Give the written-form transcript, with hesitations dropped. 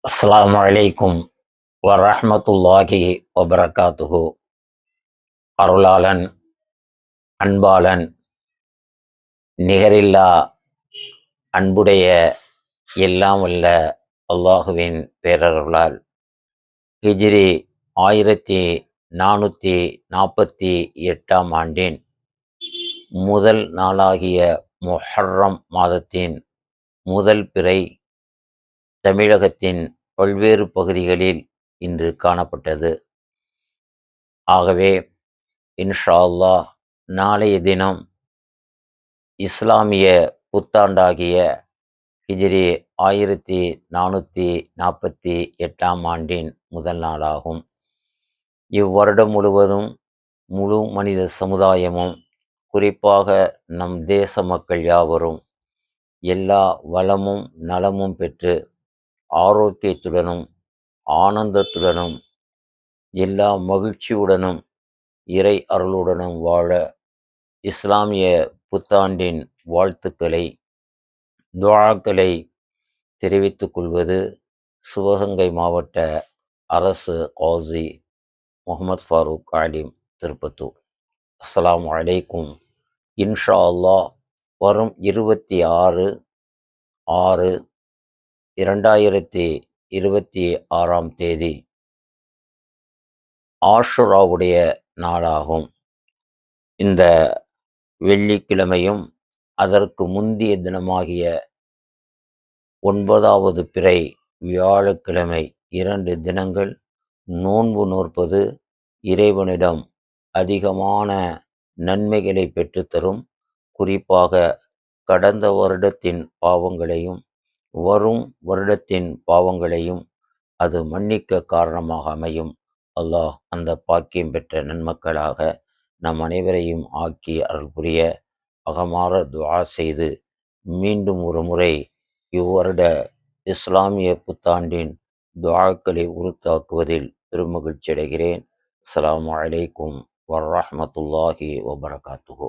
அஸ்ஸலாமு அலைக்கும் வரஹ்மத்துல்லாஹி வபரகாத்துஹு. அருளாளன், அன்பாளன், நிகரில்லா அன்புடைய எல்லாம் வல்ல அல்லாஹுவின் பேரருளால் ஹிஜ்ரி 1448 ஆண்டின் முதல் நாளாகிய முஹர்ரம் மாதத்தின் முதல் பிறை தமிழகத்தின் பல்வேறு பகுதிகளில் இன்று காணப்பட்டது. ஆகவே இன்ஷா அல்லாஹ் நாளைய தினம் இஸ்லாமிய புத்தாண்டாகிய ஹிஜ்ரி 1448 ஆண்டின் முதல் நாளாகும். இவ்வருடம் முழுவதும் முழு மனித சமுதாயமும், குறிப்பாக நம் தேச மக்கள் யாவரும் எல்லா வளமும் நலமும் பெற்று ஆரோக்கியத்துடனும் ஆனந்தத்துடனும் எல்லா மகிழ்ச்சியுடனும் இறை அருளுடனும் வாழ இஸ்லாமிய புத்தாண்டின் வாழ்த்துக்களை, துஆக்களை தெரிவித்துக் கொள்வது சிவகங்கை மாவட்ட அரசு காசி முகமது ஃபாரூக் ஆலிம், திருப்பத்தூர். அஸ்ஸலாமு அலைக்கும். இன்ஷா அல்லாஹ் வரும் 26/6/2026 ஆஷுராவுடைய நாளாகும். இந்த வெள்ளிக்கிழமையும் அதற்கு முந்திய தினமாகிய 9வது பிறை வியாழக்கிழமை 2 தினங்கள் நோன்பு நோற்பது இறைவனிடம் அதிகமான நன்மைகளை பெற்றுத்தரும். குறிப்பாக கடந்த வருடத்தின் பாவங்களையும் வரும் வருடத்தின் பாவங்களையும் அது மன்னிக்க காரணமாக அமையும். அல்லாஹ் அந்த பாக்கியம் பெற்ற நன்மக்களாக நம் அனைவரையும் ஆக்கி அருள் புரிய அகமாற துஆ செய்து மீண்டும் ஒரு முறை இவ்வருட இஸ்லாமிய புத்தாண்டின் துஆக்களை உறுத்தாக்குவதில் பெருமகிழ்ச்சி அடைகிறேன். அஸ்ஸலாமு அலைக்கும் வரஹ்மத்துல்லாஹி வபரகாத்துஹு.